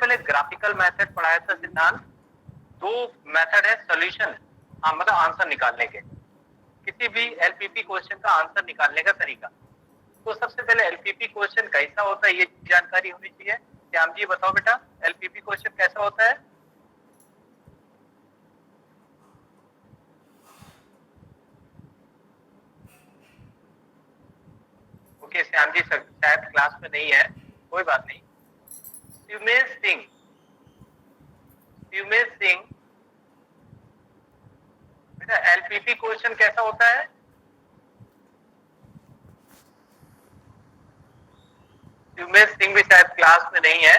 पहले graphical method पढ़ाया था सिद्धांत। दो मेथड है सॉल्यूशन, मतलब आंसर निकालने के, किसी भी एलपीपी क्वेश्चन का आंसर निकालने का तरीका। तो सबसे पहले एलपीपी क्वेश्चन कैसा होता है ये जानकारी होनी चाहिए। श्याम जी बताओ बेटा, एलपीपी क्वेश्चन कैसा होता है? ओके, श्याम जी शायद क्लास में नहीं है, कोई बात नहीं। शिवमेश सिंह बेटा, एलपीपी क्वेश्चन कैसा होता है? शिवमेश सिंह भी शायद क्लास में नहीं है,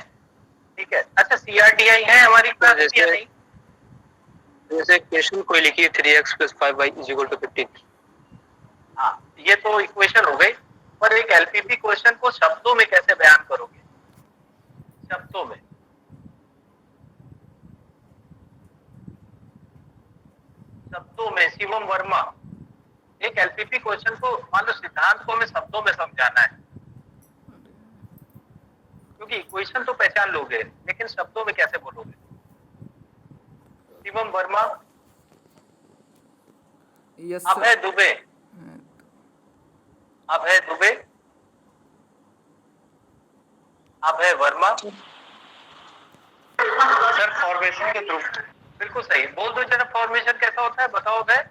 ठीक है। अच्छा, सीआरटीआई है हमारी क्लास में या नहीं? जैसे क्वेश्चन कोई लिखी 3x + 5y = 15। हाँ, ये तो इक्वेशन हो गई, पर एक एलपीपी क्वेश्चन को शब्दों में कैसे बयान करोगे? शब्दों में, शिवम वर्मा, एक एलपीपी क्वेश्चन को मान लो सिद्धांत को हमें शब्दों में समझाना है, क्योंकि इक्वेशन तो पहचान लोगे लेकिन शब्दों में कैसे बोलोगे? शिवम वर्मा, अभय दुबे, अभय वर्मा सर फॉर्मेशन के थ्रू। बिल्कुल सही, बोल दो जरा, फॉर्मेशन कैसा होता है बताओ अभय।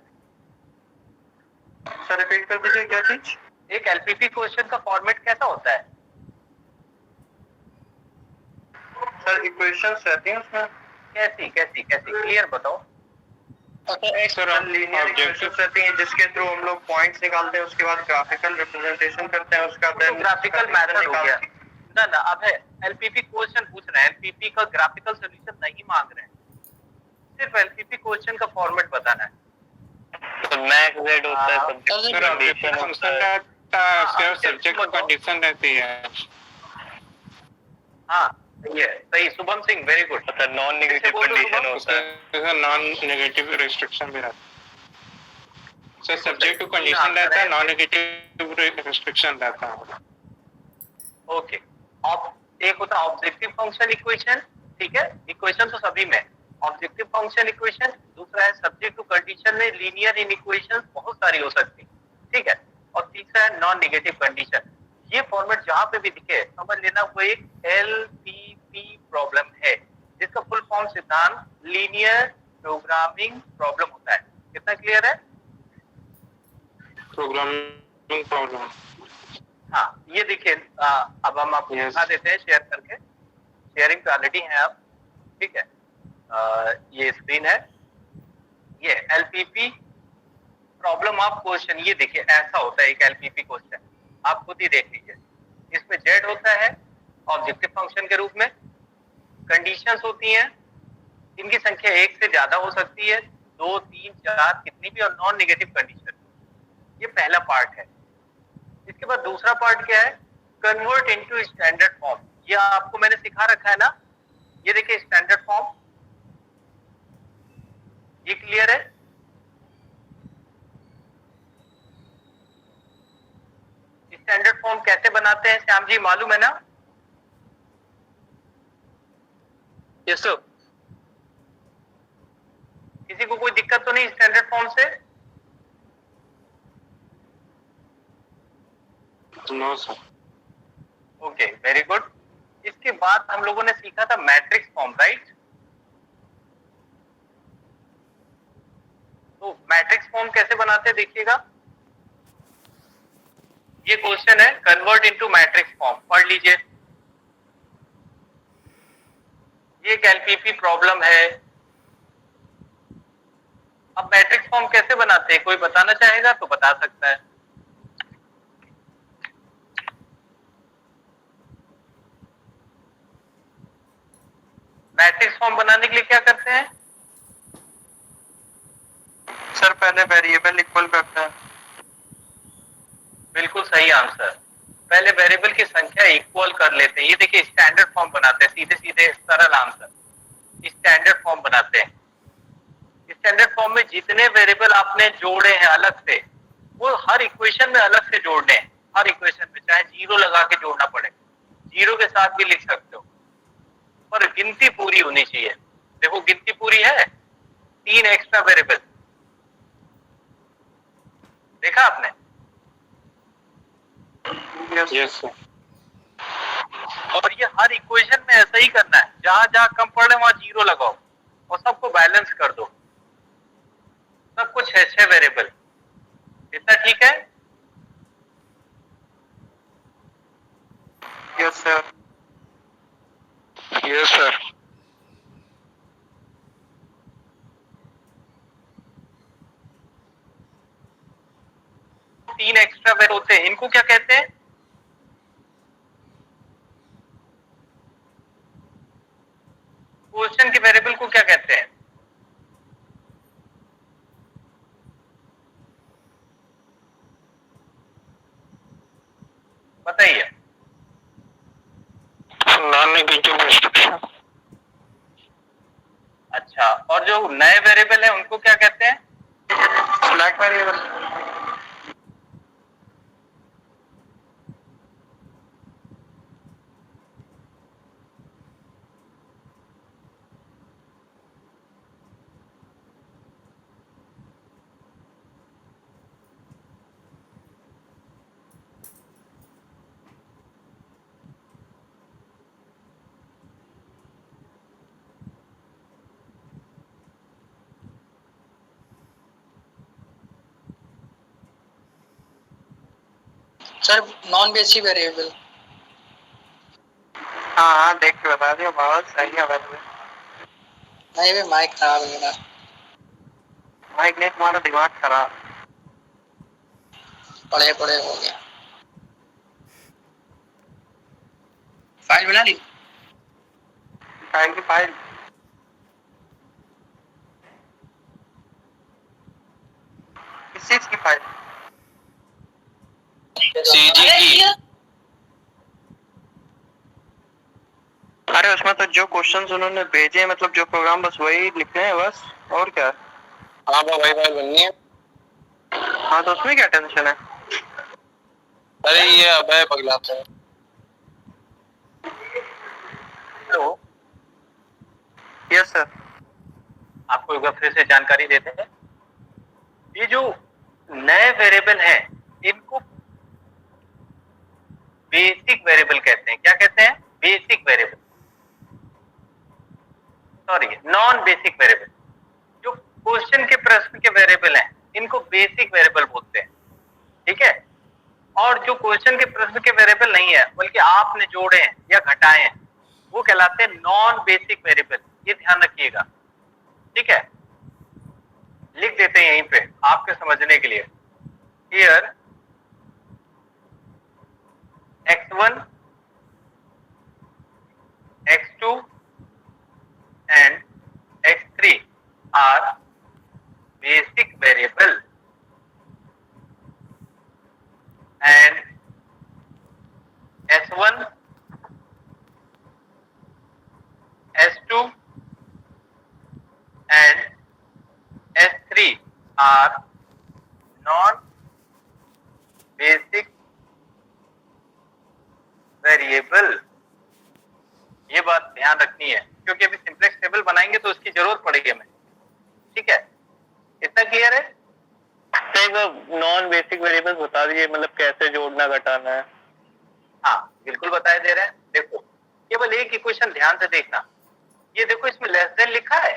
सर रिपीट कर दीजिए, क्या चीज? एक एलपीपी क्वेश्चन का फॉर्मेट कैसा होता है? सर इक्वेशंस रहती हैं उसमें। कैसी क्लियर बताओ। सर लीनियर इक्वेशंस रहती हैं जिसके थ्रू हम लोग पॉइंट्स निकालते हैं, उसके बाद ग्राफिकल रिप्रेजेंटेशन करते हैं, उसका तो ग्राफिकल मेथड हो गया ना। अब है एलपीपी क्वेश्चन पूछ रहे हैं, एलपीपी का ग्राफिकल सॉल्यूशन नहीं मांग रहे हैं, सिर्फ एलपीपी क्वेश्चन का फॉर्मेट बताना है। तो मैक्स जेड होता है, कंडीशन फंक्शन रहता है, उसके सब्जेक्ट कंडीशन रहती है। हाँ ये सही, शुभम सिंह वेरी गुड। मतलब नॉन नेगेटिव कंडीशन होता है, नॉन नेगेटिव रिस्ट्रिक्शन भी रहता है। सर सब्जेक्ट टू कंडीशन रहता है, नॉन नेगेटिव रिस्ट्रिक्शन रहता है। ओके, एक होता है ऑब्जेक्टिव फंक्शन इक्वेशन, ठीक है, इक्वेशन तो सभी में ऑब्जेक्टिव फंक्शन इक्वेशन। दूसरा है सब्जेक्ट टू कंडीशन में लीनियर इन इक्वेशन, बहुत सारी हो सकती, ठीक है। और तीसरा है नॉन नेगेटिव कंडीशन। ये फॉर्मेट जहां पे भी दिखे समझ लेना वो एक एलपीपी प्रॉब्लम है, जिसका फुल फॉर्म सिद्धांत लीनियर प्रोग्रामिंग प्रॉब्लम होता है। कितना क्लियर है? Programming problem. हाँ ये देखिए, अब हम आपको दिखा देते हैं शेयर करके। शेयरिंग पे ऑलरेडी है आप, ठीक है। ये स्क्रीन है, ये एलपीपी प्रॉब्लम ऑफ क्वेश्चन। ये देखिए ऐसा होता है एक एलपीपी क्वेश्चन, आप खुद ही देख लीजिए। इसमें जेड होता है ऑब्जेक्टिव फंक्शन के रूप में, कंडीशंस होती हैं, इनकी संख्या एक से ज्यादा हो सकती है, 2, 3, 4 कितनी भी, और नॉन नेगेटिव कंडीशन। ये पहला पार्ट है। इसके बाद दूसरा पार्ट क्या है? Convert into standard form. ये आपको मैंने सिखा रखा है ना, ये देखिए स्टैंडर्ड फॉर्म, ये क्लियर है? स्टैंडर्ड फॉर्म कैसे बनाते हैं श्याम जी मालूम है ना? Yes sir. किसी को कोई दिक्कत तो नहीं स्टैंडर्ड फॉर्म से? No sir. Okay very good. इसके बाद हम लोगों ने सीखा था मैट्रिक्स फॉर्म, राइट? तो मैट्रिक्स फॉर्म कैसे बनाते हैं देखिएगा, ये क्वेश्चन है कन्वर्ट इनटू मैट्रिक्स फॉर्म, पढ़ लीजिए। ये एक एलपीपी प्रॉब्लम है। अब मैट्रिक्स फॉर्म कैसे बनाते हैं कोई बताना चाहेगा तो बता सकता है। मैट्रिक्स फॉर्म बनाने के लिए क्या करते हैं? सर पहले वेरिएबल इक्वल करते हैं। बिल्कुल सही आंसर, पहले वेरिएबल की संख्या इक्वल कर लेते हैं। ये देखिए स्टैंडर्ड फॉर्म बनाते हैं, सीधे सीधे सरल आंसर, स्टैंडर्ड फॉर्म बनाते हैं। स्टैंडर्ड फॉर्म में जितने वेरिएबल आपने जोड़े हैं अलग से, वो हर इक्वेशन में अलग से जोड़ने हैं। हर इक्वेशन में चाहे जीरो लगा के जोड़ना पड़े, जीरो के साथ भी लिख सकते हो, पर गिनती पूरी होनी चाहिए। देखो गिनती पूरी है, 3 एक्स्ट्रा वेरिएबल, देखा आपने? Yes sir. और ये हर इक्वेशन में ऐसा ही करना है, जहां जहां कम पड़ रहे वहां जीरो लगाओ और सबको बैलेंस कर दो। सब कुछ है 6 वेरिएबल, इतना ठीक है? Yes sir. Yes sir. 3 extra variable होते हैं, इनको क्या कहते हैं? क्वेश्चन के वेरिएबल को क्या कहते हैं? बताइए। Non negative restriction. अच्छा, और जो नए वेरिएबल है उनको क्या कहते हैं? Slack variable. Sir non basic variable. हाँ देख के बता दिया, बहुत सही है भाई। नहीं भाई माइक खराब है मेरा। माइक ने तुम्हारा दिमाग खराब। पढ़े पढ़े हो गया। फाइल बना ली? फाइल की फाइल किस चीज की फाइल? सीजी की। अरे उसमें तो जो क्वेश्चंस उन्होंने भेजे हैं, मतलब जो प्रोग्राम, बस वही लिखने हैं बस, और क्या? हाँ वही फाइल बननी है। हाँ तो उसमें क्या टेंशन है? अरे ये अब है पगला तो। Hello, yes sir. आपको एक बार फिर से जानकारी देते हैं। ये जो नए वेरिएबल हैं, इनको बेसिक वेरिएबल कहते हैं। क्या कहते हैं? Basic variable, sorry non basic variable. जो क्वेश्चन के प्रश्न के वेरिएबल हैं, इनको बेसिक वेरिएबल बोलते हैं, ठीक है? और जो क्वेश्चन के प्रश्न के वेरिएबल नहीं है, बल्कि आपने जोड़े हैं या घटाए हैं, वो कहलाते हैं नॉन बेसिक वेरिएबल। ये ध्यान रखिएगा, ठीक है? लिख देते हैं यहीं पे आपके समझने के लिए। Here x1, x2 and x3 are basic variable and s1, s2 and s3 are non basic variable. ये बात ध्यान रखनी है, क्योंकि अभी सिंपलेक्स टेबल बनाएंगे तो उसकी जरूरत पड़ेगी हमें, ठीक है? इतना क्लियर है? नॉन बेसिक वेरिएबल बता दीजिए, मतलब कैसे जोड़ना घटाना है। हाँ बिल्कुल बताए दे रहे हैं। देखो केवल एक इक्वेशन ध्यान से देखना, ये देखो इसमें लेस देन लिखा है।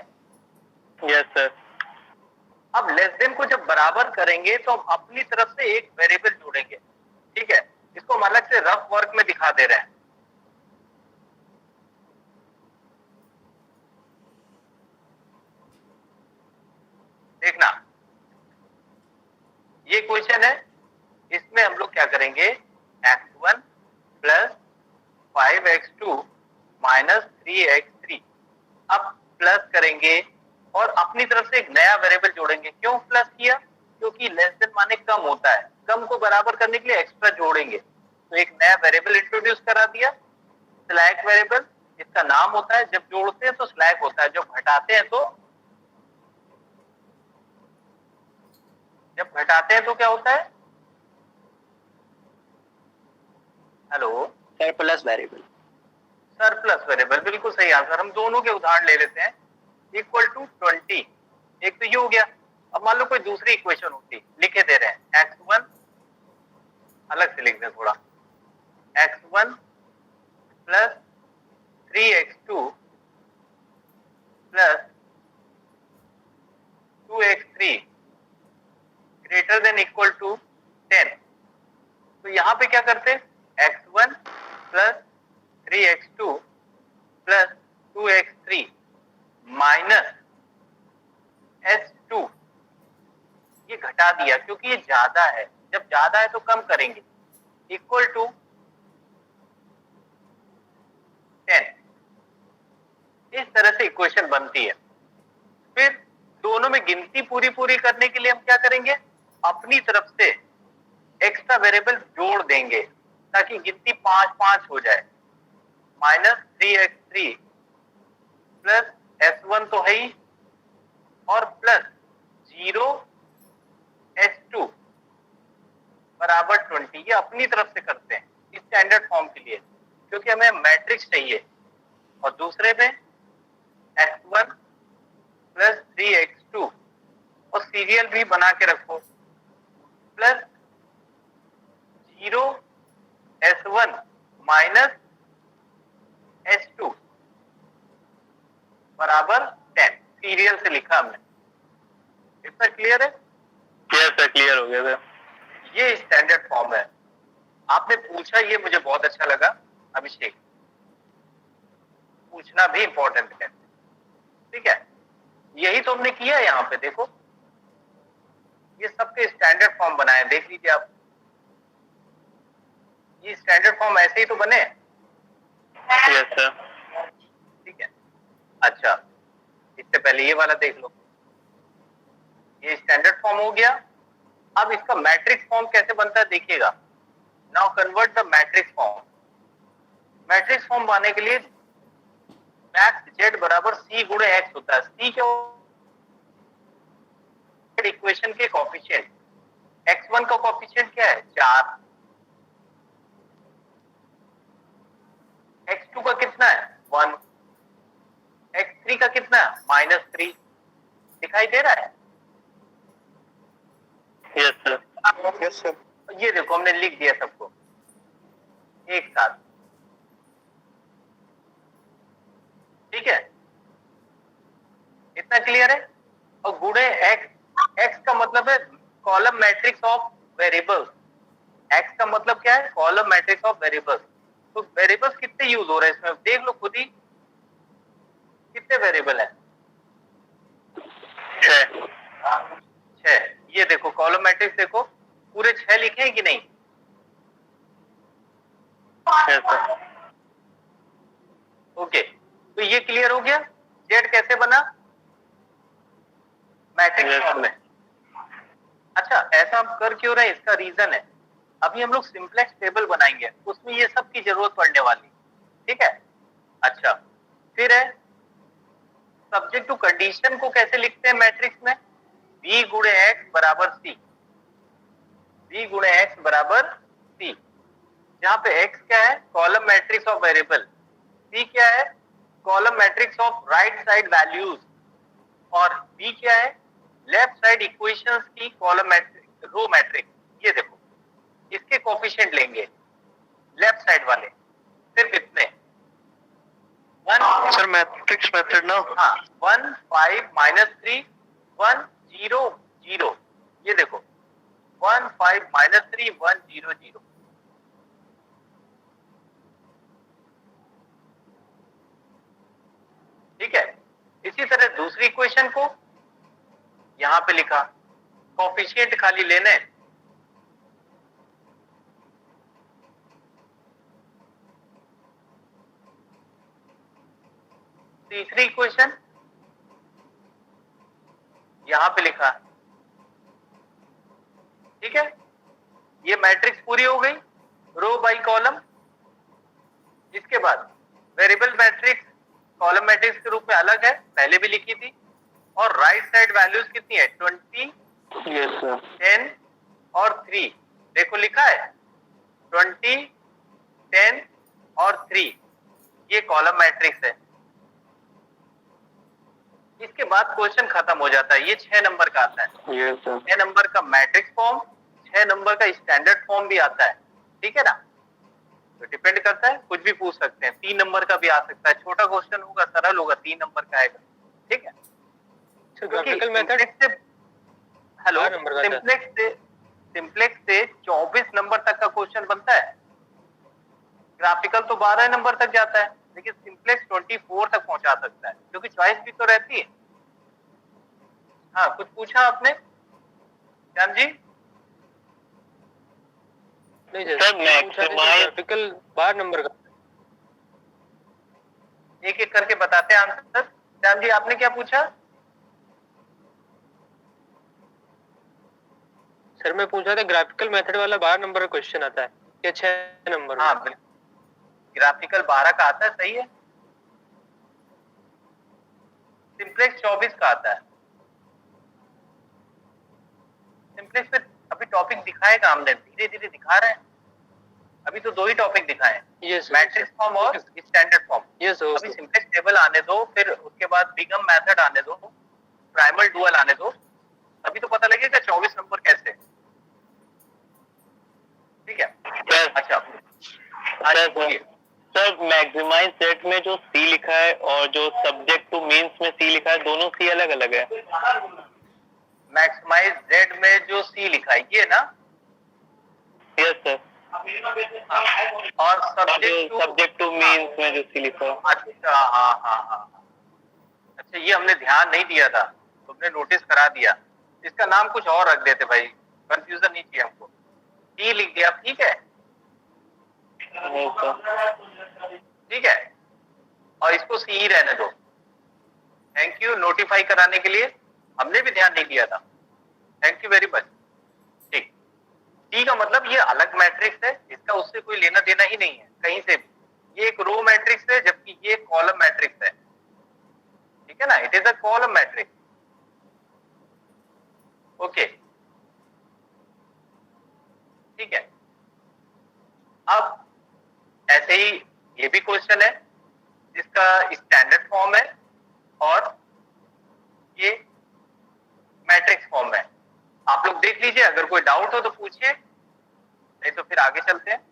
Yes sir. अब लेस देन को जब बराबर करेंगे तो हम अपनी तरफ से एक वेरिएबल जोड़ेंगे, ठीक है? इसको हम अलग से रफ वर्क में दिखा दे रहे हैं। देखना, ये क्वेश्चन है, इसमें हम लोग क्या करेंगे? x1 plus 5x2 minus 3x3। अब प्लस करेंगे और अपनी तरफ से एक नया वेरिएबल जोड़ेंगे। क्यों प्लस किया? क्योंकि लेस देन माने कम होता है, कम को बराबर करने के लिए एक्स्ट्रा जोड़ेंगे। तो एक नया वेरिएबल इंट्रोड्यूस करा दिया, स्लैक वेरिएबल। इसका नाम होता है, जब जोड़ते हैं तो स्लैक होता है, जब घटाते हैं तो क्या होता है? Hello sir plus variable. Surplus variable, बिल्कुल सही आंसर। हम दोनों के उदाहरण ले लेते हैं। इक्वल टू 20, एक तो ये हो गया। अब मान लो कोई दूसरी इक्वेशन होती, लिखे दे रहे हैं x1, अलग से लिख दें थोड़ा, x1 plus 3x2 plus 2x3 greater than equal to 10। तो यहां पे क्या करते, x1 plus 3x2 plus 2x3 minus s2, ये घटा दिया क्योंकि ये ज्यादा है, जब ज्यादा है तो कम करेंगे, इक्वल टू 10। इस तरह से इक्वेशन बनती है। फिर दोनों में गिनती पूरी पूरी करने के लिए हम क्या करेंगे, अपनी तरफ से एक्स्ट्रा वेरिएबल जोड़ देंगे ताकि गिनती 5-5 हो जाए। माइनस 3x3 प्लस s1 तो है ही, और प्लस 0s2 बराबर 20। ये अपनी तरफ से करते हैं स्टैंडर्ड फॉर्म के लिए, क्योंकि हमें मैट्रिक्स चाहिए। और दूसरे में x1 प्लस 3x2 और सीरियल भी बना के रखो, प्लस 0s1 माइनस s2 बराबर 10। सीरियल से लिखा हमने। इतना क्लियर है? यस सर, क्लियर हो गया सर। ये स्टैंडर्ड फॉर्म है। आपने पूछा, ये मुझे बहुत अच्छा लगा अभिषेक, पूछना भी इंपॉर्टेंट है। ठीक है, यही तो हमने किया है। यहाँ पे देखो, ये सबके स्टैंडर्ड फॉर्म बनाए, देख लीजिए आप। ये स्टैंडर्ड फॉर्म ऐसे ही तो बने। Yes sir. ठीक है, अच्छा, इससे पहले ये वाला देख लो, ये स्टैंडर्ड फॉर्म हो गया। अब इसका मैट्रिक्स फॉर्म कैसे बनता है देखिएगा। Now convert the matrix form. Matrix form बनाने के लिए मैक्स जेड बराबर सी गुणे एक्स होता है। सी क्या इक्वेशन के कोएफिशिएंट, x1 का कोएफिशिएंट क्या है 4, x2 का कितना है 1, x3 का कितना है -3। दिखाई दे रहा है? Yes sir. Yes sir. ये देखो, हमने लिख दिया सबको एक साथ। ठीक है, इतना क्लियर है? और गुणे x का मतलब है column matrix of variables. x का मतलब क्या है, कॉलम मैट्रिक्स ऑफ वेरिएबल्स। तो वेरिएबल्स कितने यूज हो रहे हैं इसमें, देख लो खुद ही, कितने वेरिएबल है? 6। ये देखो कॉलम मैट्रिक्स, देखो पूरे 6 लिखे हैं कि नहीं? Yes sir. ओके, तो ये क्लियर हो गया। जेड कैसे बना, मैट्रिक्स फॉर्म में। अच्छा, ऐसा हम कर क्यों रहे हैं, इसका रीजन है। अभी हम लोग सिंपलेक्स टेबल बनाएंगे, उसमें ये सब की जरूरत पड़ने वाली। ठीक है, अच्छा, फिर है सब्जेक्ट टू कंडीशन को कैसे लिखते हैं मैट्रिक्स में, b गुणे x बराबर c। b गुणे x बराबर c, जहां पे x क्या है, column matrix of variable, c क्या है, column matrix of right side values, और b क्या है, लेफ्ट साइड इक्वेशंस की कॉलम मैट्रिक्स, रो मैट्रिक्स। ये देखो, इसके कोएफिशिएंट लेंगे लेफ्ट साइड वाले, सिर्फ इतने। सर मैट्रिक्स मेथड ना, हाँ, 1 5 -3 1 0 0। ये देखो 1 5 -3 1 0 0। ठीक है, इसी तरह दूसरी इक्वेशन को यहां पे लिखा, कोएफिशिएंट खाली लेने। तीसरी इक्वेशन यहां पे लिखा। ठीक है, ये मैट्रिक्स पूरी हो गई, रो बाय कॉलम। इसके बाद वेरिएबल मैट्रिक्स कॉलम मैट्रिक्स के रूप में अलग है, पहले भी लिखी थी। और राइट साइड वैल्यूज कितनी है 20, यस सर, 10 और 3। देखो लिखा है 20, 10 और 3। ये कॉलम मैट्रिक्स है। इसके बाद क्वेश्चन खत्म हो जाता है। ये 6 नंबर का आता है। 6 नंबर का मैट्रिक्स फॉर्म, 6 नंबर का स्टैंडर्ड फॉर्म भी आता है, ठीक है ना। तो डिपेंड करता है, कुछ भी पूछ सकते हैं। 3 नंबर का भी आ सकता है, छोटा क्वेश्चन होगा, सरल होगा, 3 नंबर का आएगा, ठीक है। ग्राफिकल मेथड हेलो, सिंप्लेक्स से 24 नंबर तक का क्वेश्चन बनता है। ग्राफिकल तो 12 नंबर तक जाता है, लेकिन सिंप्लेक्स 24 तक पहुंचा सकता है, क्योंकि चॉइस भी तो रहती है। हाँ, कुछ पूछा आपने श्याम जी? नहीं सर, ग्राफिकल 12 नंबर का। एक एक करके बताते हैं आंसर। श्याम जी, आपने क्या पूछा? सर मैं पूछा था ग्राफिकल मेथड वाला 12 नंबर का क्वेश्चन आता है या 6 नंबर? हाँ, ग्राफिकल 12 का आता है, सही है। सिंप्लेक्स 24 का आता है। सिंप्लेक्स में अभी टॉपिक दिखाएगा, हमने धीरे धीरे दिखा रहे हैं। अभी तो 2 ही टॉपिक दिखाए, मैट्रिक्स फॉर्म और स्टैंडर्ड फॉर्म। अभी सिंप्लेक्स टेबल आने दो, फिर उसके बाद बिगम मेथड आने दो, प्राइमल डुअल आने दो, अभी तो पता लगेगा 24 नंबर कैसे, ठीक है। अच्छा, बोलिए सर। मैक्सिमाइज सेट में जो सी लिखा है और जो सब्जेक्ट टू मीन्स में सी लिखा है, दोनों सी अलग अलग है। मैक्सिमाइज जेड में जो सी लिखा है ये ना? Yes sir. और सब्जेक्ट टू मीन्स में जो सी लिखा है। अच्छा, हाँ। अच्छा, ये हमने ध्यान नहीं दिया था, तुमने नोटिस करा दिया। इसका नाम कुछ और रख देते भाई, कंफ्यूजन नहीं चाहिए हमको। सी लिख दिया, ठीक है, ठीक है, और इसको सी ही रहने दो। थैंक यू नोटिफाई कराने के लिए, हमने भी ध्यान नहीं दिया था। Thank you very much. ठीक, सी का मतलब ये अलग मैट्रिक्स है, इसका उससे कोई लेना देना ही नहीं है कहीं से भी। ये एक रो मैट्रिक्स है, जबकि ये कॉलम मैट्रिक्स है, ठीक है ना। It is a column matrix, okay, ठीक है। अब ऐसे ही ये भी क्वेश्चन है जिसका स्टैंडर्ड फॉर्म है और ये मैट्रिक्स फॉर्म है। आप लोग देख लीजिए, अगर कोई डाउट हो तो पूछिए, नहीं तो फिर आगे चलते हैं।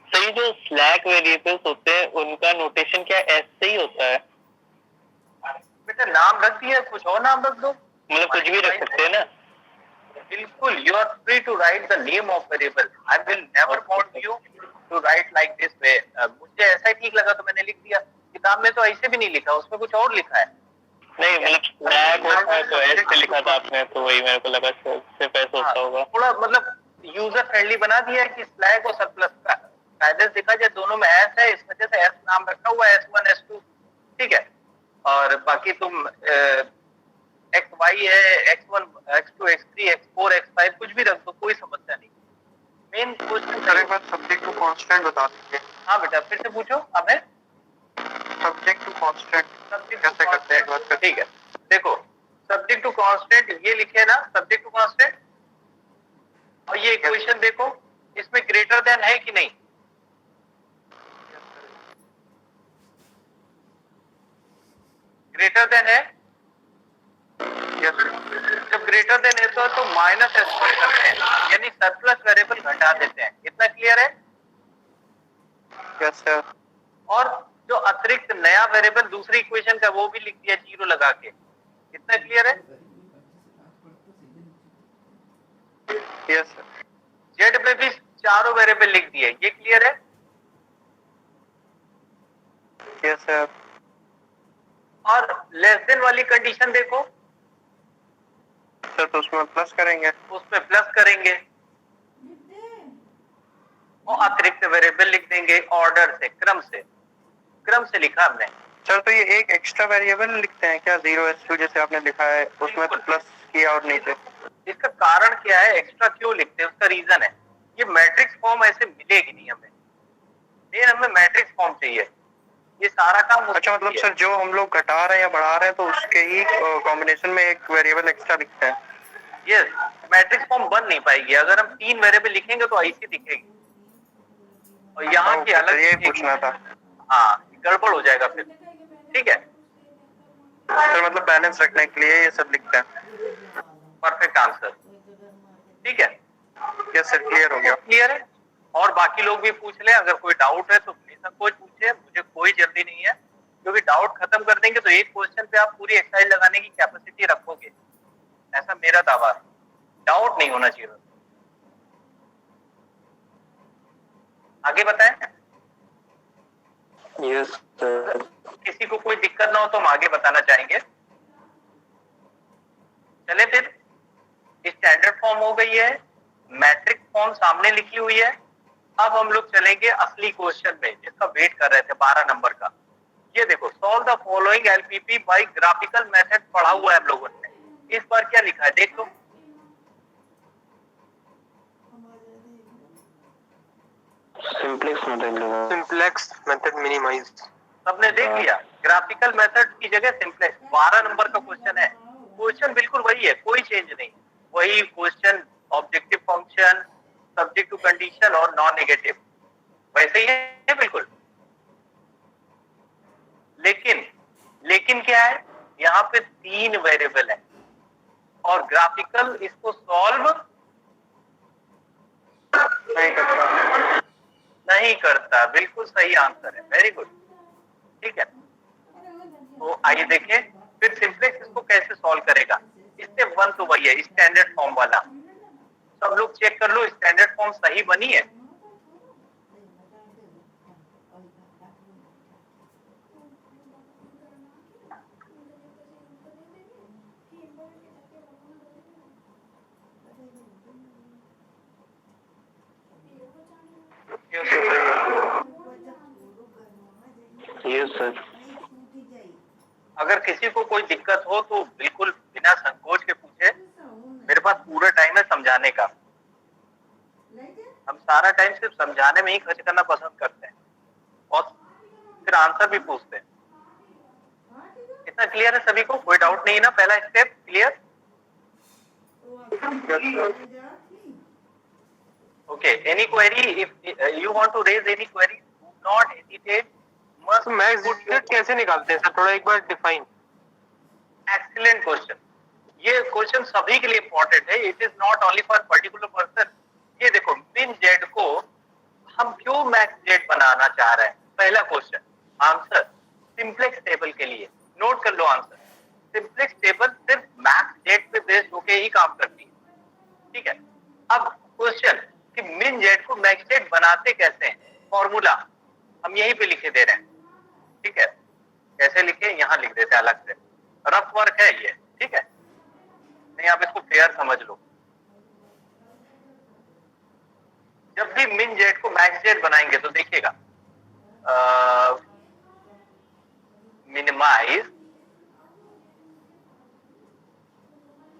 तो ये जो स्लैक वेरिएबल्स होते हैं उनका नोटेशन क्या ऐसे ही होता है? बेटा नाम रख दिया, कुछ और नाम रख दो, मतलब कुछ भी रख सकते हैं ना? बिल्कुल, you are free to write the name of variable. I will never want you to write like this way. मुझे ऐसा ही ठीक लगा तो मैंने लिख दिया। किताब में तो ऐसे भी नहीं लिखा, उसमें कुछ और लिखा है। नहीं, मतलब स्लैक होता है तो ऐसे लिखा था आपने, तो वही मेरे को लगा सिर्फ ऐसा होता होगा। थोड़ा मतलब यूजर फ्रेंडली बना दिया है कि स्लैक और सरप्लस का गाइडेंस देखा जाए, दोनों में एस है, इस वजह से एस नाम रखा हुआ है, S1 S2, ठीक है। और बाकी तुम XY है, X1 X2 X3 X4 X5 कुछ भी रख दो, कोई समस्या नहीं। Main question subject to constant बता दीजिए। हाँ बेटा, फिर से पूछो। अब है सब्जेक्ट टू कांस्टेंट कैसे करते हैं? ठीक है, देखो सब्जेक्ट टू कांस्टेंट ये लिखे ना, सब्जेक्ट टू कांस्टेंट। और ये इक्वेशन देखो, इसमें ग्रेटर देन है कि नहीं? ग्रेटर देन है। जब ग्रेटर देन है तो माइनस S1 करते हैं, यानी सरप्लस वेरिएबल घटा देते हैं। इतना क्लियर है? Yes sir. और जो अतिरिक्त नया वेरिएबल दूसरी इक्वेशन का वो भी लिख दिया 0 लगा के। इतना क्लियर है? Yes sir. जेड में भी चारों वेरिएबल लिख दिए, ये क्लियर है? Yes sir. और लेस देन वाली कंडीशन देखो, सर तो उसमें प्लस करेंगे, उसमें प्लस करेंगे और अतिरिक्त वेरिएबल लिख देंगे ऑर्डर से, क्रम से लिखा हमने। सर तो ये एक एक्स्ट्रा वेरिएबल लिखते हैं क्या? 0S2 जैसे आपने लिखा है, उसमें तो प्लस किया और नीचे। इसका कारण क्या है, एक्स्ट्रा क्यों लिखते हैं, उसका रीजन है, ये मैट्रिक्स फॉर्म ऐसे मिलेगी नहीं हमें। फिर हमें मैट्रिक्स फॉर्म चाहिए। ये सारा काम अच्छा, मतलब सर जो हम लोग घटा रहे हैं या बढ़ा रहे हैं तो उसके ही कॉम्बिनेशन में एक वेरिएबल एक्स्ट्रा लिखते हैं। यस, मैट्रिक्स फॉर्म बन नहीं पाएगी अगर हम 3 वेरिएबल लिखेंगे तो ऐसी दिखेगी और यहाँ की अलग ये पूछना था। हाँ, गड़बड़ हो जाएगा फिर। ठीक है सर, मतलब बैलेंस रखने के लिए ये सब लिखते हैं। Perfect answer. ठीक है, यस सर, क्लियर हो गया। क्लियर है। और बाकी लोग भी पूछ ले, अगर कोई डाउट है तो प्लीज कोई पूछे, मुझे कोई जल्दी नहीं है, क्योंकि डाउट खत्म कर देंगे तो एक क्वेश्चन पे आप पूरी एक्सरसाइज लगाने की कैपेसिटी रखोगे, ऐसा मेरा दावा है। डाउट नहीं होना चाहिए। आगे बताएं। Yes sir. किसी को कोई दिक्कत ना हो तो हम आगे बताना चाहेंगे। चले फिर, स्टैंडर्ड फॉर्म हो गई है, मैट्रिक फॉर्म सामने लिखी हुई है। अब हम लोग चलेंगे असली क्वेश्चन में जिसका वेट कर रहे थे 12 नंबर का। ये देखो, solve the following LPP by graphical method पढ़ा हुआ है हम लोगों ने। इस बार क्या लिखा है देख लो। Simplex method minimise. सबने देख लिया, ग्राफिकल मेथड की जगह सिंप्लेक्स। 12 नंबर का क्वेश्चन है। क्वेश्चन बिल्कुल वही है, कोई चेंज नहीं। वही question, objective function, subject to condition और नॉन नेगेटिव वैसे ही है बिल्कुल। लेकिन क्या है, यहाँ पे 3 वेरिएबल है और ग्राफिकल इसको सॉल्व नहीं करता। बिल्कुल सही आंसर है, वेरी गुड। ठीक है, तो आइए देखें फिर सिंप्लेक्स इसको कैसे सॉल्व करेगा। स्टेप 1 तो वही है, स्टैंडर्ड फॉर्म वाला। सब लोग चेक कर लो स्टैंडर्ड फॉर्म सही बनी है। Yes sir. अगर किसी को कोई दिक्कत हो तो बिल्कुल बिना संकोच के पूछे, मेरे पास पूरा टाइम है समझाने का। हम सारा टाइम सिर्फ समझाने में ही खर्च करना पसंद करते हैं और फिर आंसर भी पूछते हैं। इतना क्लियर है सभी को? कोई डाउट नहीं है ना? पहला step clear? Okay, any query? If you want to raise any query, do not hesitate. तो मैक्स जेड कैसे निकालते हैं सर, थोड़ा एक बार डिफाइन। Excellent question. ये क्वेश्चन सभी के लिए इंपॉर्टेंट है, it is not only for particular person. ये देखो, मिन जेड को हम क्यों मैक्स जेड बनाना चाह रहे हैं? पहला क्वेश्चन आंसर सिंप्लेक्स टेबल के लिए। नोट कर लो आंसर। सिंप्लेक्स टेबल सिर्फ मैक्स जेड पे बेस्ड होके ही काम करती है। ठीक है, अब क्वेश्चन कि मिन जेड को मैक्स जेड बनाते कैसे हैं, फॉर्मूला हम यहीं पे लिखे दे रहे हैं। ठीक है, कैसे लिखे यहाँ लिख देते हैं अलग से, रफ वर्क है ये। ठीक है, नहीं आप इसको फेयर समझ लो। जब भी मिन जेड को मैक्स जेड बनाएंगे तो देखिएगा, मिनिमाइज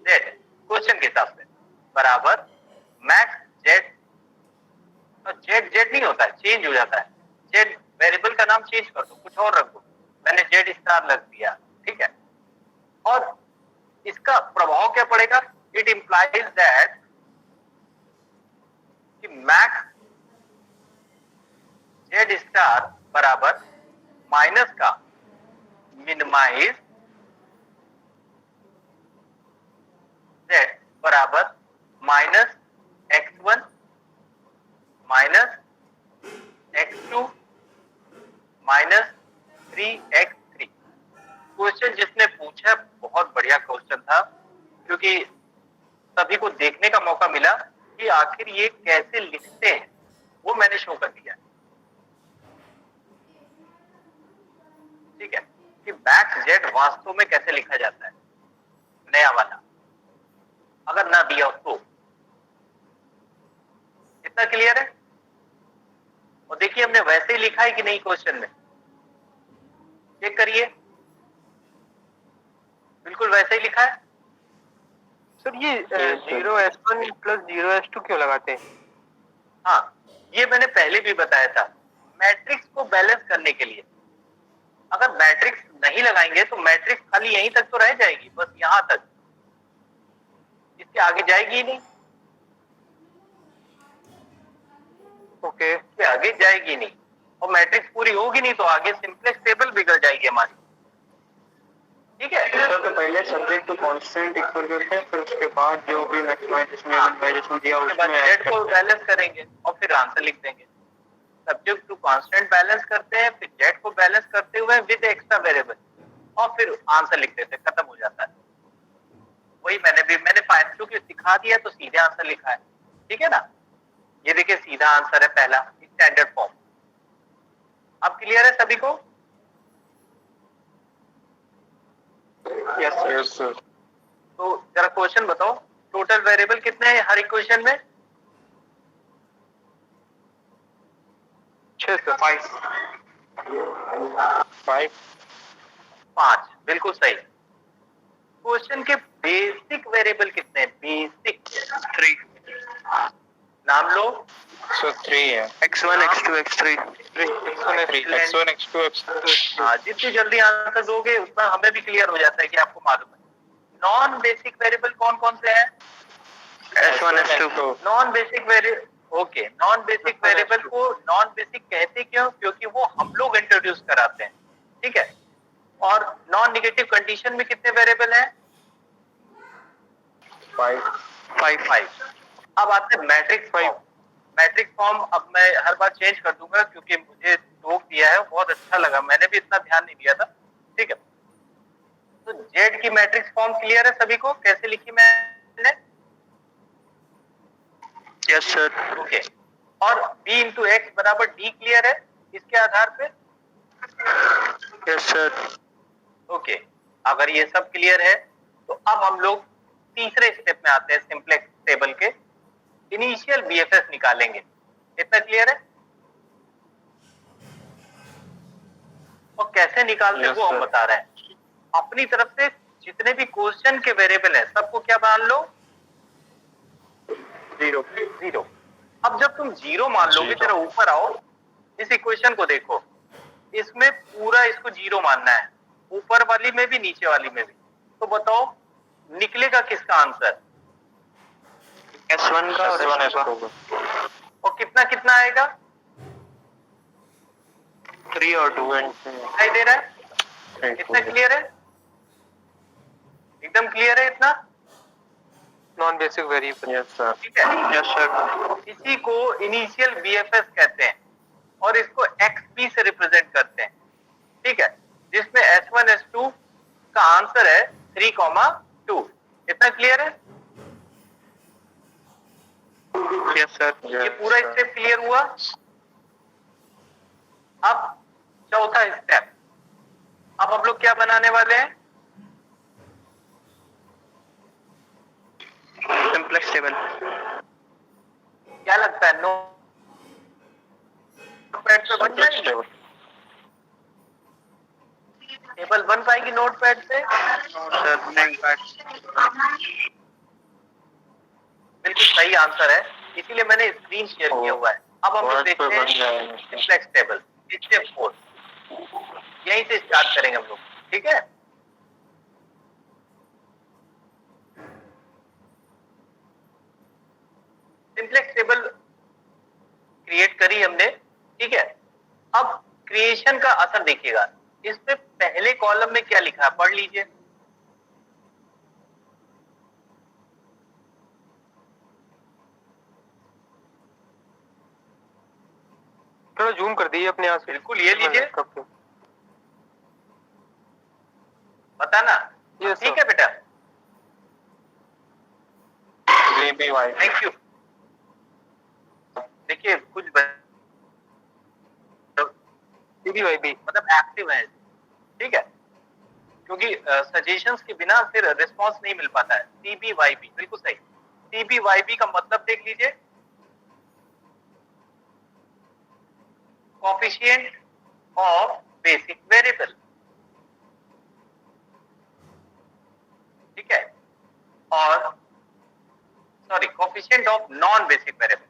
जेड क्वेश्चन के हिसाब से बराबर मैक्स जेड। तो जेड जेड नहीं होता है, चेंज हो जाता है। जेड वेरिएबल का नाम चेंज कर दो, कुछ और रख दो। मैंने जेड स्टार लग दिया। ठीक है, और इसका प्रभाव क्या पड़ेगा? इट इंप्लाइज दैट कि मैक्स जेड स्टार बराबर माइनस का मिनिमाइज जेड बराबर minus x1 minus x2 minus 3x3। Question जिसने पूछा बहुत बढ़िया क्वेश्चन था, क्योंकि सभी को देखने का मौका मिला कि आखिर ये कैसे लिखते हैं, वो मैंने शो कर दिया। ठीक है, कि मैक्स जेड वास्तव में कैसे लिखा जाता है, नया वाला, अगर ना दिया हो तो। इतना क्लियर है? और देखिए हमने वैसे ही लिखा है कि नहीं क्वेश्चन में, चेक करिए, बिल्कुल वैसे ही लिखा है। सर ये 0s1 प्लस 0s2 क्यों लगाते हैं? हाँ, ये मैंने पहले भी बताया था। मैट्रिक्स को बैलेंस करने के लिए। अगर मैट्रिक्स नहीं लगाएंगे तो मैट्रिक्स खाली यहीं तक तो रह जाएगी, बस यहां तक, इसके आगे जाएगी ही नहीं। ओके, इसके आगे जाएगी नहीं, और मैट्रिक्स पूरी होगी नहीं तो आगे सिंपलेक्स टेबल बिगड़ जाएगी हमारी। ठीक है सर, तो पहले सब्जेक्ट टू कांस्टेंट इक्वल करते हैं, फिर उसके बाद जो भी मैक्सिमाइजेशन मिनिमाइजेशन दिया उसके बाद उसमें जेड को बैलेंस करेंगे और फिर आंसर लिख देंगे। सब्जेक्ट टू कांस्टेंट बैलेंस करते हैं, फिर जेड को बैलेंस करते हुए विद एक्स्ट्रा वेरिएबल, और फिर आंसर लिख देते हैं, खत्म हो जाता है। वही मैंने फाइल की सिखा दिया तो सीधे आंसर लिखा है। ठीक है ना, ये देखिए सीधा आंसर है पहला, स्टैंडर्ड फॉर्म। अब क्लियर है सभी को? Yes sir. तो जरा क्वेश्चन बताओ, टोटल वेरिएबल कितने हैं हर इक्वेशन में? 6 सर। 5, बिल्कुल सही। क्वेश्चन के बेसिक वेरिएबल कितने हैं? बेसिक 3। नाम लो। सो 3 है। x1 x2 x3 x1 x2 x3। हाँ, जितनी जल्दी आंसर दोगे उतना हमें भी क्लियर हो जाता है कि आपको मालूम है। नॉन बेसिक वेरिएबल कौन कौन से हैं? s1 s2। Non basic variable, okay, non basic variable को नॉन बेसिक कहते क्यों? क्योंकि वो हम लोग इंट्रोड्यूस कराते हैं। ठीक है, और नॉन नेगेटिव कंडीशन में कितने वेरिएबल हैं? 5। अब आते हैं मैट्रिक्स फॉर्म। मैट्रिक्स फॉर्म अब मैं हर बार चेंज कर दूंगा क्योंकि मुझे टोक दिया है, बहुत अच्छा लगा, मैंने भी इतना ध्यान नहीं दिया था। ठीक है, तो जेड की मैट्रिक्स फॉर्म क्लियर है सभी को? कैसे लिखी मैंने? Yes sir. ओके, और b इंटू एक्स बराबर डी क्लियर है इसके आधार पे? Yes sir. ओके, अगर ये सब क्लियर है तो अब हम लोग तीसरे स्टेप में आते हैं, सिंपलेक्स टेबल के इनिशियल बीएफएस निकालेंगे। इतना क्लियर है? और कैसे निकालते हैं वो हम बता रहे हैं। अपनी तरफ से जितने भी क्वेश्चन के वेरिएबल है सबको क्या मान लो? 0। अब जब तुम 0 मान लोगे, जरा ऊपर आओ, इस इक्वेशन को देखो, इसमें पूरा इसको 0 मानना है, ऊपर वाली में भी नीचे वाली में भी। तो बताओ निकलेगा किसका आंसर? s1 का और s2 का। और कितना कितना आएगा? 3 और 2। दिखाई दे रहा है? इतना क्लियर है? एकदम क्लियर है इतना? Non basic variable. Yes sir. ठीक है, यस सर। इसी को इनिशियल बीएफएस कहते हैं और इसको एक्सपी से रिप्रेजेंट करते हैं। ठीक है, जिसमें s1 s2 का आंसर है 3,2। इतना क्लियर है? Yes sir. ये पूरा स्टेप क्लियर हुआ। अब चौथा स्टेप, अब हम लोग क्या बनाने वाले हैं? Simplex table. क्या लगता है, नोटपैड पे बन जाएगी? टेबल बन पाएगी नोटपैड पे? सर नहीं। बिल्कुल सही आंसर है, इसीलिए मैंने स्क्रीन शेयर किया हुआ है। अब हम लोग देखते हैं सिंपलेक्स टेबल स्टेप 4, यहीं से स्टार्ट करेंगे हम लोग। ठीक है, सिंपलेक्स टेबल क्रिएट करी हमने। ठीक है, अब क्रिएशन का असर देखिएगा, इसमें पहले कॉलम में क्या लिखा है पढ़ लीजिए। थोड़ा जूम कर दीजिए अपने यहाँ से। बिल्कुल, ये लीजिए, बताना। ठीक है बेटा, थैंक यू। देखिए कुछ CBYB मतलब एक्टिव है। ठीक है, क्योंकि सजेशंस के बिना फिर रिस्पांस नहीं मिल पाता है। CBYB बिल्कुल सही। CBYB का मतलब देख लीजिए, कोफिशिएंट ऑफ बेसिक वेरिएबल। ठीक है, और sorry, coefficient of non basic variable.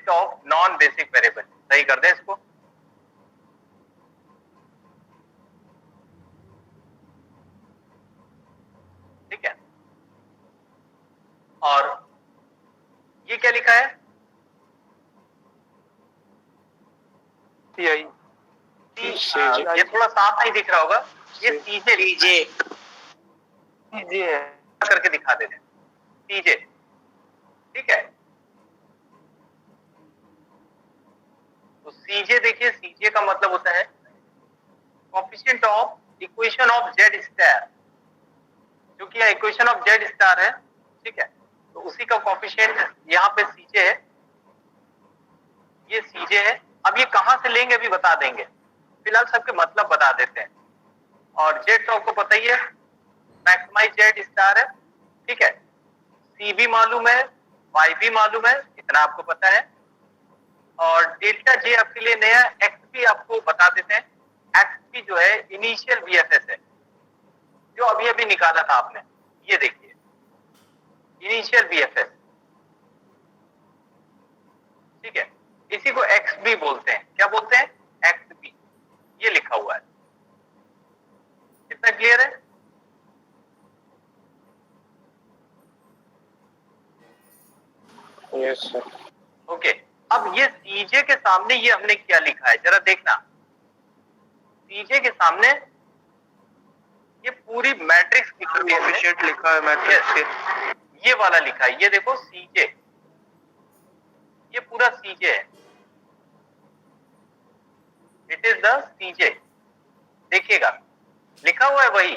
List of non basic variable. सही कर दे इसको। ठीक है, और ये क्या लिखा है? CI ये थोड़ा साफ नहीं दिख रहा होगा, ये सीजे है। करके दिखा देते सीजे। ठीक है, तो सीजे देखिए, सीजे का मतलब होता है coefficient of equation of Z star, क्योंकि यह इक्वेशन ऑफ जेड स्टार है। ठीक है, तो उसी का कोएफिशिएंट यहाँ पे सीजे है, ये सीजे है। अब ये कहां से लेंगे अभी बता देंगे, फिलहाल सबके मतलब बता देते हैं। और जेड तो आपको पता ही है, मैक्सिमाइज जेड स्टार है। ठीक है, सी भी मालूम है, वाई भी मालूम है, इतना आपको पता है। और डेल्टा जे आपके लिए नया, एक्स भी आपको बता देते हैं। एक्स भी जो है इनिशियल वीएफएस है, जो अभी अभी निकाला था आपने, ये देखिए इनिशियल वीएफएस। ठीक है, इसी को एक्स बी बोलते हैं। क्या बोलते हैं? एक्स बी, ये लिखा हुआ है। कितना क्लियर है? Yes sir. ओके, अब ये सीजे के सामने ये हमने क्या लिखा है जरा देखना। सीजे के सामने ये पूरी मैट्रिक्स कोएफिशिएंट लिखा है मैट्रिक्स के, ये वाला लिखा है, ये देखो सीजे, ये पूरा सीजे है। इट इज द सीजे, देखिएगा लिखा हुआ है वही।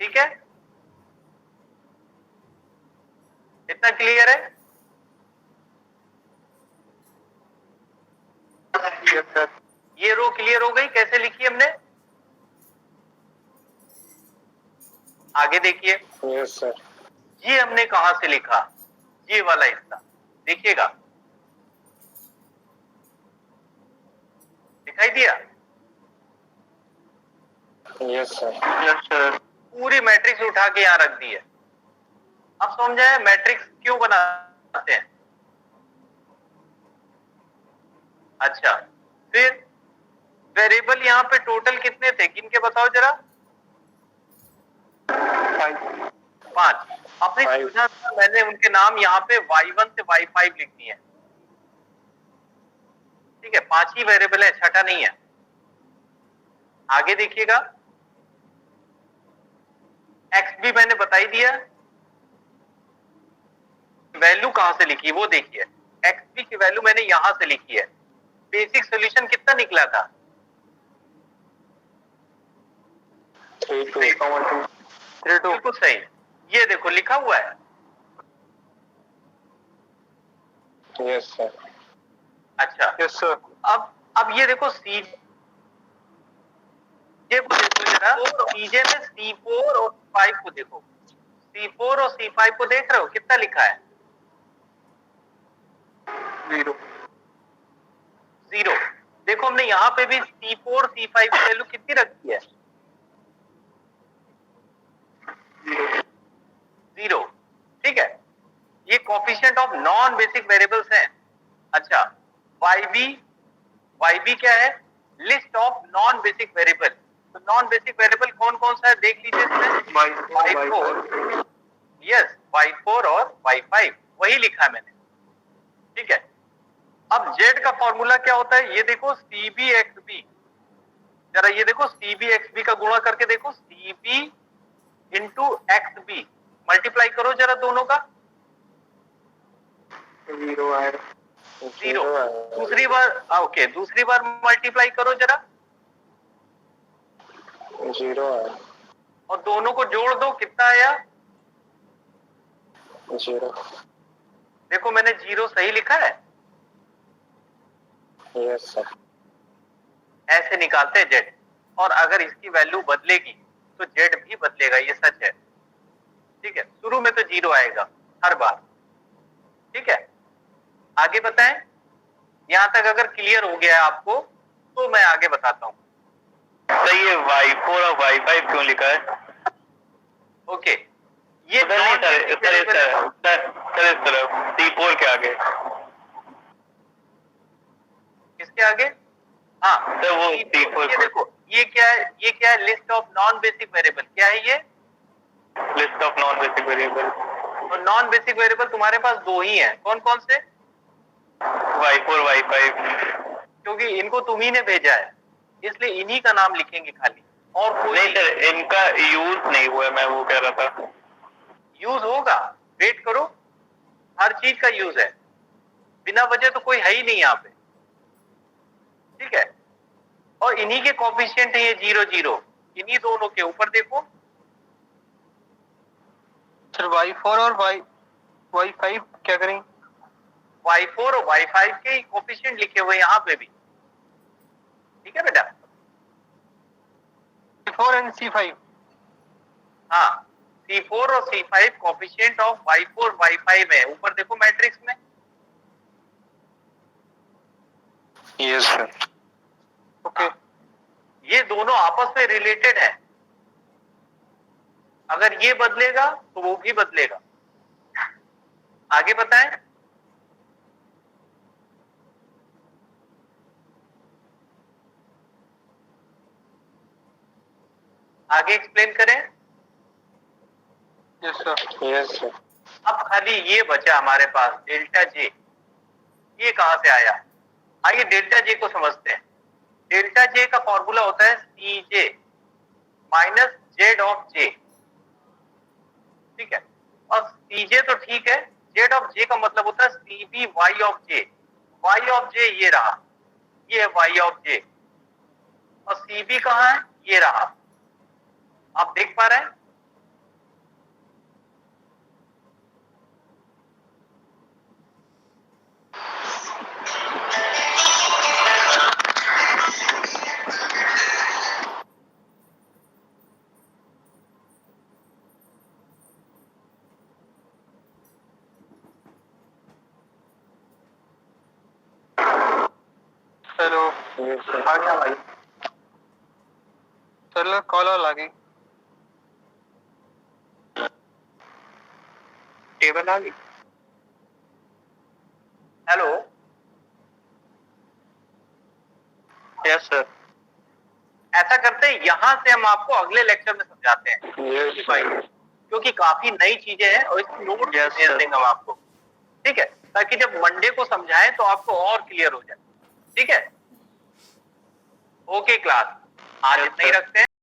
ठीक है, इतना क्लियर है? ये रो क्लियर हो गई, कैसे लिखी हमने? आगे देखिए, यस सर। ये हमने कहां से लिखा, ये वाला हिस्सा देखिएगा, दिखाई दिया? Yes sir. Yes sir. पूरी मैट्रिक्स उठा के यहां रख दी है। अब समझाए मैट्रिक्स क्यों बनाते हैं? अच्छा, फिर वेरिएबल यहाँ पे टोटल कितने थे, किनके बताओ जरा? 5। आपने सुना था मैंने उनके नाम यहाँ पे y1 से y5 लिख दिए। ठीक है, 5 ही वेरिएबल है, छठा नहीं है। आगे देखिएगा, एक्स भी मैंने बता ही दिया, वैल्यू कहां से लिखी वो देखिए। एक्स बी की वैल्यू मैंने यहां से लिखी है। बेसिक सॉल्यूशन कितना निकला था? 32। बिल्कुल सही, ये देखो लिखा हुआ है। Yes sir. अच्छा, यस सर। अब ये देखो सी, ये देखो जरा, सीजे में C4 और C5 को देखो, C4 और C5 को देख रहे हो, कितना लिखा है? 0। देखो हमने यहाँ पे भी C4 C5 की वैल्यू कितनी रखी है? 0। ठीक है, ये coefficient of non basic variables हैं। अच्छा, YB क्या है? List of non basic variable. तो नॉन बेसिक वेरिएबल कौन कौन सा है देख लीजिए इसमें। Y4, यस, Y4 और Y5 वही लिखा है मैंने। ठीक है, अब Z का फॉर्मूला क्या होता है, ये देखो CBXB, जरा ये देखो CBXB का गुणा करके देखो, CB इंटू XB, मल्टीप्लाई करो जरा दोनों का। 0 आएगा। 0। दूसरी बार, ओके, दूसरी बार मल्टीप्लाई करो जरा, 0 आया। और दोनों को जोड़ दो, कितना आया? 0। देखो मैंने 0 सही लिखा है। Yes sir. ऐसे निकालते हैं जेड, और अगर इसकी वैल्यू बदलेगी तो जेड भी बदलेगा, ये सच है। ठीक है, शुरू में तो 0 आएगा हर बार। ठीक है, आगे बताएं। यहां तक अगर क्लियर हो गया है आपको तो मैं आगे बताता हूं। तो ये Y4 और Y5 क्यों लिखा है? ओके, ये नहीं non sir basic sir variable है। सर इस तरफ C4 के आगे किसके आगे? हाँ सर वो ये C4 देखो ये क्या है list of non basic variable. क्या है ये? List of non basic variable. और नॉन बेसिक वेरिएबल तुम्हारे पास दो ही हैं, कौन कौन से? Y4 Y5। क्योंकि इनको तुम ही ने भेजा है इसलिए इन्हीं का नाम लिखेंगे खाली, और कोई नहीं सर इनका यूज नहीं हुआ, मैं वो कह रहा था। यूज होगा, वेट करो, हर चीज का यूज है, बिना वजह तो कोई है ही नहीं यहाँ पे, ठीक है। और इन्हीं के कोफिशिएंट है ये 0 0, इन्हीं दोनों के ऊपर देखो। सर Y4 और Y5 क्या करें? Y4 और Y5 के कोफिशिएंट लिखे हुए यहाँ पे भी, ठीक है बेटा। C4 and C5। हाँ C4 और C5 coefficient of Y4 Y5 है, ऊपर देखो मैट्रिक्स में। Yes sir. ओके ये दोनों आपस में रिलेटेड है, अगर ये बदलेगा तो वो भी बदलेगा। आगे बताएं। आगे एक्सप्लेन करें। Yes sir. Yes sir. अब खाली ये बचा हमारे पास डेल्टा जे, ये कहां से आया? आइए डेल्टा जे को समझते हैं। डेल्टा जे का फॉर्मूला होता है सी जे माइनस जेड ऑफ जे, ठीक है। और सी जे तो ठीक है, जेड ऑफ जे का मतलब होता है C B Y of J. Y of J ये रहा, ये है वाई ऑफ जे, और सी बी कहाँ है? ये रहा, आप देख पा रहे हैं। हेलो आ गया भाई। सर कॉल आ गई। टेबल आ गई। Hello yes sir. ऐसा करते हैं, यहां से हम आपको अगले लेक्चर में समझाते हैं यस भाई, क्योंकि काफी नई चीजें हैं और इसकी नोट Yes, भेज sir. देंगे हम आपको, ठीक है, ताकि जब मंडे को समझाएं तो आपको और क्लियर हो जाए, ठीक है। ओके क्लास, आज Yes, इतना ही sir. रखते हैं।